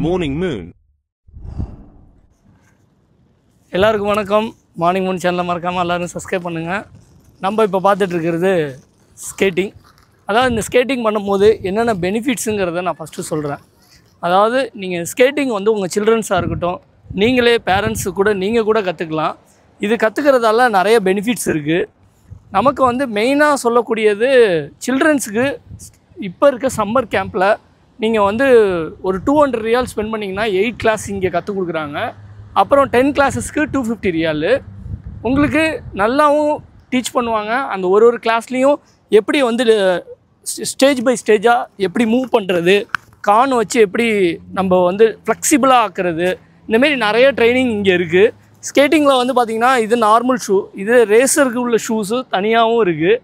Morning Moon. எல்லாருக்கும் வணக்கம். Morning Moon சேனலை மறக்காமல் எல்லோரும் சப்ஸ்கிரைப் பண்ணுங்கள். நம்ம இப்போ பார்த்துட்ருக்கிறது ஸ்கேட்டிங். அதாவது இந்த ஸ்கேட்டிங் பண்ணும்போது என்னென்ன பெனிஃபிட்ஸுங்கிறத நான் ஃபஸ்ட்டு சொல்கிறேன். அதாவது நீங்கள் ஸ்கேட்டிங் வந்து உங்கள் சில்ட்ரன்ஸாக இருக்கட்டும், நீங்களே பேரண்ட்ஸு கூட நீங்கள் கூட கற்றுக்கலாம். இது கற்றுக்கிறதால நிறைய பெனிஃபிட்ஸ் இருக்குது. நமக்கு வந்து மெயினாக சொல்லக்கூடியது சில்ட்ரன்ஸுக்கு இப்போ இருக்க சம்மர் கேம்பில் நீங்கள் வந்து ஒரு 200 ரியால் ஸ்பெண்ட் பண்ணிங்கன்னா 8 கிளாஸ் இங்கே கற்றுக் கொடுக்குறாங்க. அப்புறம் 10 கிளாஸஸ்க்கு 250 ரியாலு. உங்களுக்கு நல்லாவும் டீச் பண்ணுவாங்க. அந்த ஒரு கிளாஸ்லேயும் எப்படி வந்து ஸ்டேஜ் பை ஸ்டேஜாக எப்படி மூவ் பண்ணுறது, கான் வச்சு எப்படி நம்ம வந்து ஃப்ளெக்சிபிளாக ஆக்குறது, இந்தமாரி நிறைய ட்ரைனிங் இங்கே இருக்குது. ஸ்கேட்டிங்கில் வந்து பார்த்திங்கன்னா இது நார்மல் ஷூ, இது ரேசருக்கு உள்ள ஷூஸு தனியாகவும் இருக்குது.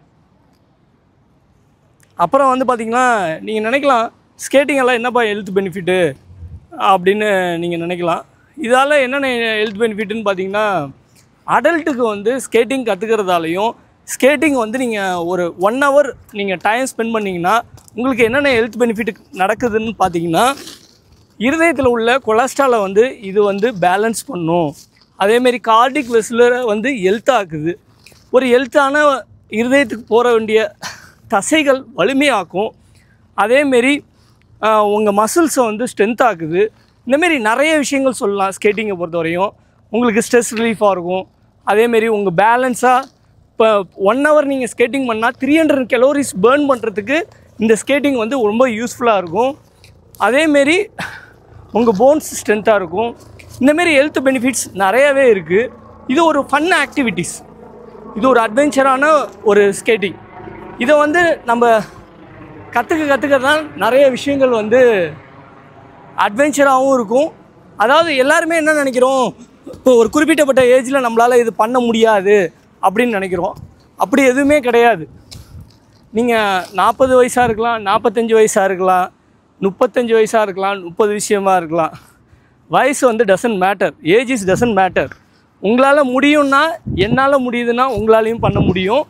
அப்புறம் வந்து பார்த்திங்கன்னா நீங்கள் நினைக்கலாம் ஸ்கேட்டிங்கெல்லாம் என்னப்பா ஹெல்த் பெனிஃபிட்டு அப்படின்னு நீங்கள் நினைக்கலாம். இதால் என்னென்ன ஹெல்த் பெனிஃபிட்டுன்னு பார்த்தீங்கன்னா, அடல்ட்டுக்கு வந்து ஸ்கேட்டிங் கற்றுக்கிறதாலையும் ஸ்கேட்டிங் வந்து நீங்கள் ஒரு 1 hour நீங்கள் டைம் ஸ்பெண்ட் பண்ணிங்கன்னா உங்களுக்கு என்னென்ன ஹெல்த் பெனிஃபிட் நடக்குதுன்னு பார்த்தீங்கன்னா, இருதயத்தில் உள்ள கொலஸ்ட்ராலை வந்து இது வந்து பேலன்ஸ் பண்ணும். அதேமாரி கார்டிக் வெஸ்லரை வந்து ஹெல்த்தாக்குது. ஒரு ஹெல்த்தான இருதயத்துக்கு போக வேண்டிய தசைகள் வலிமையாக்கும். அதேமாரி உங்கள் மசில்ஸை வந்து ஸ்ட்ரென்த் ஆக்குது. இந்தமாரி நிறைய விஷயங்கள் சொல்லலாம். ஸ்கேட்டிங்கை பொறுத்தவரையும் உங்களுக்கு ஸ்ட்ரெஸ் ரிலீஃபாக இருக்கும். அதேமாரி உங்கள் பேலன்ஸாக இப்போ 1 hour நீங்கள் ஸ்கேட்டிங் பண்ணால் 300 calories பேர்ன் பண்ணுறதுக்கு இந்த ஸ்கேட்டிங் வந்து ரொம்ப யூஸ்ஃபுல்லாக இருக்கும். அதேமாரி உங்கள் போன்ஸ் ஸ்ட்ரென்த்தாக இருக்கும். இந்தமாரி ஹெல்த் பெனிஃபிட்ஸ் நிறையாவே இருக்குது. இது ஒரு ஃபன் ஆக்டிவிட்டீஸ், இது ஒரு ஒரு ஸ்கேட்டிங். இதை வந்து நம்ம கற்றுக்க தான் நிறைய விஷயங்கள் வந்து அட்வென்ச்சராகவும் இருக்கும். அதாவது எல்லாருமே என்ன நினைக்கிறோம், இப்போ ஒரு குறிப்பிட்டப்பட்ட ஏஜில் நம்மளால் இது பண்ண முடியாது அப்படின்னு நினைக்கிறோம். அப்படி எதுவுமே கிடையாது. நீங்கள் 40 வயசாக இருக்கலாம், 45 வயசாக இருக்கலாம், 35 வயசாக இருக்கலாம், 30 விஷயமாக இருக்கலாம். வயசு வந்து doesn't matter, age is doesn't matter. உங்களால் முடியும்னா, என்னால் முடியுதுன்னா உங்களாலையும் பண்ண முடியும்.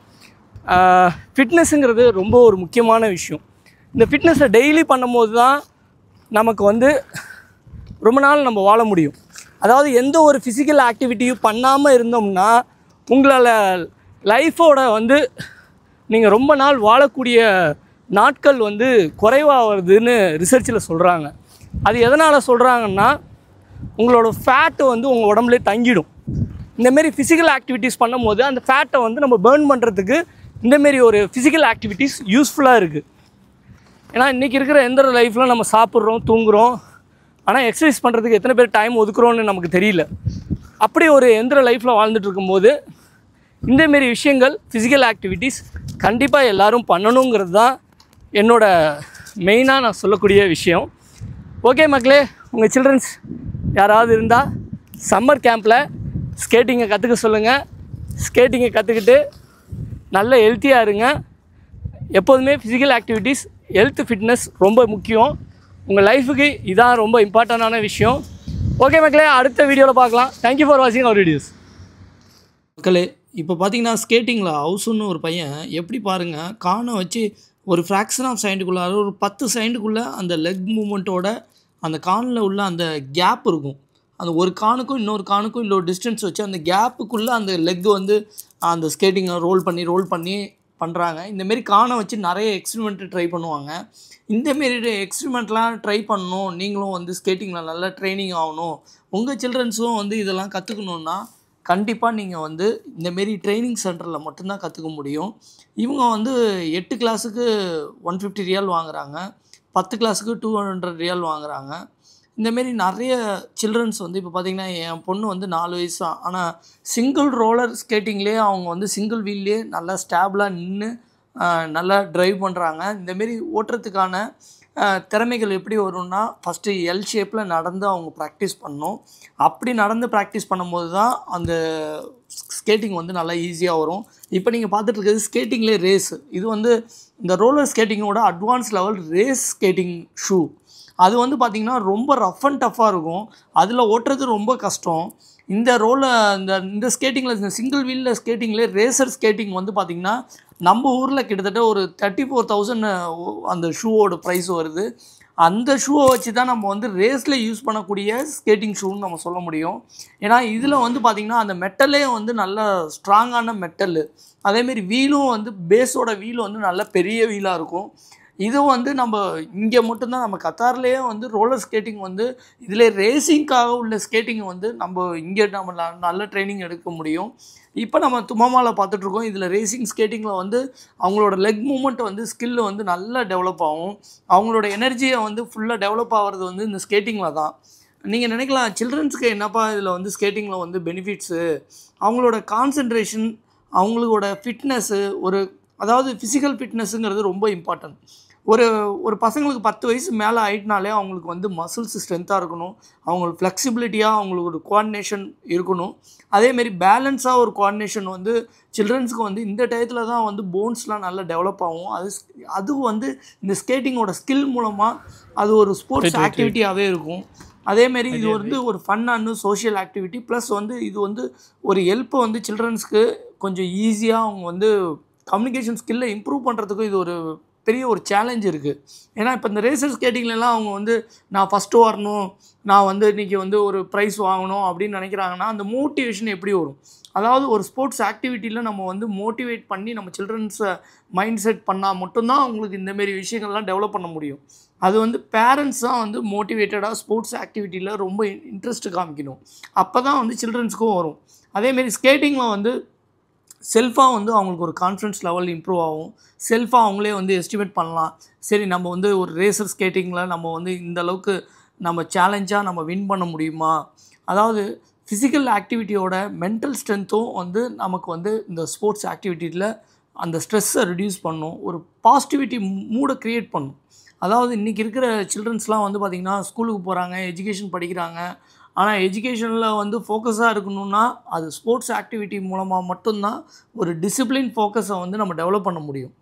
ஃபிட்னஸுங்கிறது ரொம்ப ஒரு முக்கியமான விஷயம். இந்த ஃபிட்னஸை டெய்லி பண்ணும்போது தான் நமக்கு வந்து ரொம்ப நாள் நம்ம வாழ முடியும். அதாவது எந்த ஒரு ஃபிசிக்கல் ஆக்டிவிட்டியும் பண்ணாமல் இருந்தோம்னா உங்களால் லைஃபோட வந்து நீங்கள் ரொம்ப நாள் வாழக்கூடிய நாட்கள் வந்து குறைவாக வருதுன்னு ரிசர்ச்சில் சொல்கிறாங்க. அது எதனால் சொல்கிறாங்கன்னா, உங்களோட ஃபேட்டு வந்து உங்கள் உடம்புலே தங்கிடும். இந்தமாரி ஃபிசிக்கல் ஆக்டிவிட்டீஸ் பண்ணும்போது அந்த ஃபேட்டை வந்து நம்ம பேர்ன் பண்ணுறதுக்கு இந்தமாரி ஒரு ஃபிசிக்கல் ஆக்டிவிட்டீஸ் யூஸ்ஃபுல்லாக இருக்குது. ஏன்னா இன்றைக்கி இருக்கிற எந்த லைஃப்பில் நம்ம சாப்பிட்றோம், தூங்குகிறோம், ஆனால் எக்ஸசைஸ் பண்ணுறதுக்கு எத்தனை பேர் டைம் ஒதுக்குறோன்னு நமக்கு தெரியல. அப்படி ஒரு எந்த லைஃப்பில் வாழ்ந்துட்டு இருக்கும்போது இந்தமாரி விஷயங்கள் ஃபிசிக்கல் ஆக்டிவிட்டீஸ் கண்டிப்பாக எல்லோரும் பண்ணணுங்கிறது தான் என்னோடய மெயினாக நான் சொல்லக்கூடிய விஷயம். ஓகே மக்களே, உங்கள் சில்ட்ரன்ஸ் யாராவது இருந்தால் சம்மர் கேம்பில் ஸ்கேட்டிங்கை கற்றுக்க சொல்லுங்கள். ஸ்கேட்டிங்கை கற்றுக்கிட்டு நல்ல ஹெல்த்தியாக இருங்க. எப்போதுமே ஃபிசிக்கல் ஆக்டிவிட்டீஸ், ஹெல்த், ஃபிட்னஸ் ரொம்ப முக்கியம். உங்கள் லைஃபுக்கு இதான் ரொம்ப இம்பார்ட்டண்டான விஷயம். ஓகே மக்களே, அடுத்த வீடியோவில் பார்க்கலாம். தேங்க்யூ ஃபார் வாட்சிங் அவர் வீடியோஸ். மக்களே, இப்போ பார்த்தீங்கன்னா ஸ்கேட்டிங்கில் ஹவுஸுன்னு ஒரு பையன் எப்படி பாருங்கள், கானை வச்சு ஒரு ஃப்ராக்ஷன் ஆஃப் செகண்டுக்குள்ளார ஒரு 10 செகண்டுக்குள்ளே அந்த லெக் மூமெண்ட்டோட அந்த கானில் உள்ள அந்த கேப் இருக்கும். அந்த ஒரு கானுக்கும் இன்னொரு கானுக்கும் இல்லை ஒரு டிஸ்டன்ஸ் வச்சு அந்த கேப்புக்குள்ளே அந்த லெக் வந்து அந்த ஸ்கேட்டிங்கை ரோல் பண்ணி பண்ணுறாங்க. இந்தமாரி கானை வச்சு நிறைய எக்ஸ்பெரிமெண்ட்டு ட்ரை பண்ணுவாங்க. இந்தமாரி எக்ஸ்பெரிமெண்ட்லாம் ட்ரை பண்ணணும். நீங்களும் வந்து ஸ்கேட்டிங்கில் நல்லா ட்ரைனிங் ஆகணும், உங்கள் சில்ட்ரன்ஸும் வந்து இதெல்லாம் கற்றுக்கணுன்னா கண்டிப்பாக நீங்கள் வந்து இந்தமாரி ட்ரைனிங் சென்டரில் மட்டும்தான் கற்றுக்க முடியும். இவங்க வந்து 8 கிளாஸுக்கு 150 ரியால் வாங்குகிறாங்க, 10 கிளாஸுக்கு 200 ரியால் வாங்குகிறாங்க. இந்தமாரி நிறைய சில்ட்ரன்ஸ் வந்து இப்போ பார்த்திங்கன்னா என் பொண்ணு வந்து 4 வயசு தான். ஆனால் சிங்கிள் ரோலர் ஸ்கேட்டிங்லேயே அவங்க வந்து சிங்கிள் வீல்லே நல்லா ஸ்டாபிளாக நின்று நல்லா ட்ரைவ் பண்ணுறாங்க. இந்தமாரி ஓட்டுறதுக்கான திறமைகள் எப்படி வரும்னா, ஃபஸ்ட்டு எல் ஷேப்பில் நடந்து அவங்க ப்ராக்டிஸ் பண்ணணும். அப்படி நடந்து ப்ராக்டிஸ் பண்ணும்போது தான் அந்த ஸ்கேட்டிங் வந்து நல்லா ஈஸியாக வரும். இப்போ நீங்கள் பார்த்துட்டு இருக்கிறது ஸ்கேட்டிங்லேயே ரேஸு. இது வந்து இந்த ரோலர் ஸ்கேட்டிங்கோட advance level race skating shoe. அது வந்து பார்த்திங்கன்னா ரொம்ப ரஃப் அண்ட் டஃப்பாக இருக்கும். அதில் ஓட்டுறது ரொம்ப கஷ்டம். இந்த ஸ்கேட்டிங்கில் இந்த சிங்கிள் வீலில் ஸ்கேட்டிங்லேயே ரேசர் ஸ்கேட்டிங் வந்து பார்த்திங்கன்னா நம்ம ஊரில் கிட்டத்தட்ட ஒரு 34,000 அந்த ஷூவோட ப்ரைஸ் வருது. அந்த ஷூவை வச்சு தான் நம்ம வந்து ரேஸில் யூஸ் பண்ணக்கூடிய ஸ்கேட்டிங் ஷூன்னு நம்ம சொல்ல முடியும். ஏன்னா இதில் வந்து பார்த்திங்கன்னா அந்த மெட்டலே வந்து நல்ல ஸ்ட்ராங்கான மெட்டலு. அதேமாரி வீலும் வந்து பேஸோட வீலும் வந்து நல்ல பெரிய வீலாக இருக்கும். இது வந்து நம்ம இங்கே மட்டும்தான் நம்ம கத்தார்லேயே வந்து ரோலர் ஸ்கேட்டிங் வந்து இதில் ரேசிங்காக உள்ள ஸ்கேட்டிங்கை வந்து நம்ம இங்கே நம்ம நல்ல ட்ரைனிங் எடுக்க முடியும். இப்போ நம்ம துமாமாவில் பார்த்துட்ருக்கோம். இதில் ரேசிங் ஸ்கேட்டிங்கில் வந்து அவங்களோட லெக் மூமெண்ட் வந்து ஸ்கில்லு வந்து நல்லா டெவலப் ஆகும். அவங்களோட எனர்ஜியை வந்து ஃபுல்லாக டெவலப் ஆகிறது வந்து இந்த ஸ்கேட்டிங்கில் தான். நீங்கள் நினைக்கலாம் சில்ட்ரன்ஸுக்கு என்னப்பா இதில் வந்து ஸ்கேட்டிங்கில் வந்து பெனிஃபிட்ஸு, அவங்களோட கான்சன்ட்ரேஷன், அவங்களோட ஃபிட்னஸ்ஸு, அதாவது ஃபிசிக்கல் ஃபிட்னஸ்ஸுங்கிறது ரொம்ப இம்பார்ட்டன்ட். ஒரு பசங்களுக்கு 10 வயசு மேலே ஆகிட்டனாலே அவங்களுக்கு வந்து மசில்ஸ் ஸ்ட்ரென்த்தாக இருக்கணும், அவங்களுக்கு ஃப்ளெக்சிபிலிட்டியாக அவங்களுக்கு ஒரு கோஆர்டினேஷன் இருக்கணும். அதேமாரி பேலன்ஸாக ஒரு கோஆர்டினேஷன் வந்து சில்ட்ரன்ஸுக்கு வந்து இந்த டயத்தில் தான் வந்து போன்ஸ்லாம் நல்லா டெவலப் ஆகும். அது வந்து இந்த ஸ்கேட்டிங்கோட ஸ்கில் மூலமாக அது ஒரு ஸ்போர்ட்ஸ் ஆக்டிவிட்டியாகவே இருக்கும். அதேமாரி இது வந்து ஒரு ஃபன்னான சோஷியல் ஆக்டிவிட்டி ப்ளஸ் வந்து இது வந்து ஒரு ஹெல்ப்பை வந்து சில்ட்ரன்ஸ்க்கு கொஞ்சம் ஈஸியாக அவங்க வந்து கம்யூனிகேஷன் ஸ்கில்லை இம்ப்ரூவ் பண்ணுறதுக்கும் இது ஒரு பெரிய ஒரு சேலஞ்ச் இருக்குது. ஏன்னா இப்போ இந்த ரேசர் ஸ்கேட்டிங்லலாம் அவங்க வந்து நான் ஃபஸ்ட்டு வரணும், நான் வந்து இன்றைக்கி வந்து ஒரு ப்ரைஸ் வாங்கணும் அப்படின்னு நினைக்கிறாங்கன்னா அந்த மோட்டிவேஷன் எப்படி வரும்? அதாவது ஒரு ஸ்போர்ட்ஸ் ஆக்டிவிட்டியில் நம்ம வந்து மோட்டிவேட் பண்ணி நம்ம சில்ட்ரன்ஸை மைண்ட் செட் பண்ணால் மட்டும்தான் அவங்களுக்கு இந்தமாரி விஷயங்கள்லாம் டெவலப் பண்ண முடியும். அது வந்து பேரண்ட்ஸ் தான் வந்து மோட்டிவேட்டடாக ஸ்போர்ட்ஸ் ஆக்டிவிட்டியில் ரொம்ப இன்ட்ரெஸ்ட் காமிக்கணும். அப்போ தான் வந்து சில்ட்ரன்ஸுக்கும் வரும். அதேமாரி ஸ்கேட்டிங்கில் வந்து செல்ஃபாக வந்து அவங்களுக்கு ஒரு கான்ஃபிடன்ஸ் லெவல் இம்ப்ரூவ் ஆகும். செல்ஃபாக அவங்களே வந்து எஸ்டிமேட் பண்ணலாம். சரி நம்ம வந்து ஒரு ரேசர் ஸ்கேட்டிங்கில் நம்ம வந்து இந்த அளவுக்கு நம்ம சேலஞ்சாக நம்ம வின் பண்ண முடியுமா? அதாவது ஃபிசிக்கல் ஆக்டிவிட்டியோட மென்டல் ஸ்ட்ரென்த்தும் வந்து நமக்கு வந்து இந்த ஸ்போர்ட்ஸ் ஆக்டிவிட்டியில் அந்த ஸ்ட்ரெஸ்ஸை ரிடியூஸ் பண்ணும். ஒரு பாசிட்டிவிட்டி மூடை க்ரியேட் பண்ணும். அதாவது இன்றைக்கி இருக்கிற சில்ட்ரன்ஸ்லாம் வந்து பார்த்திங்கன்னா ஸ்கூலுக்கு போகிறாங்க, எஜுகேஷன் படிக்கிறாங்க. ஆனால் எஜுகேஷனில் வந்து ஃபோக்கஸாக இருக்கணும்னா அது ஸ்போர்ட்ஸ் ஆக்டிவிட்டி மூலமாக மட்டும்தான் ஒரு டிசிப்ளின் ஃபோக்கஸை வந்து நம்ம டெவலப் பண்ண முடியும்.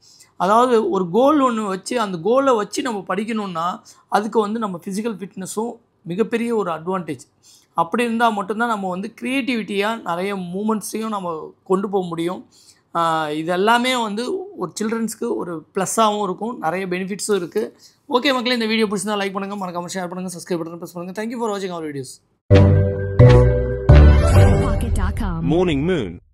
அதாவது ஒரு கோல் ஒன்று வச்சு அந்த கோலை வச்சு நம்ம படிக்கணும்னா அதுக்கு வந்து நம்ம ஃபிசிக்கல் ஃபிட்னஸும் மிகப்பெரிய ஒரு அட்வான்டேஜ். அப்படி இருந்தால் மட்டும்தான் நம்ம வந்து க்ரியேட்டிவிட்டியாக நிறைய மூமெண்ட்ஸையும் நம்ம கொண்டு போக முடியும். இது எல்லாமே வந்து ஒரு சில்ட்ரன்ஸ்க்கு ஒரு ப்ளஸ்ஸாகவும் இருக்கும், நிறைய பெனிஃபிட்ஸும் இருக்குது. ஓகே மக்களே, இந்த வீடியோ பிடிச்சிருந்தா லைக் பண்ணுங்கள், மறக்காமல் ஷேர் பண்ணுங்கள், சப்ஸ்கிரைப் பட்டன் ப்ரெஸ் பண்ணுங்கள். தேங்க்யூ ஃபார் வாட்சிங் அவர் வீடியோஸ். Morning Moon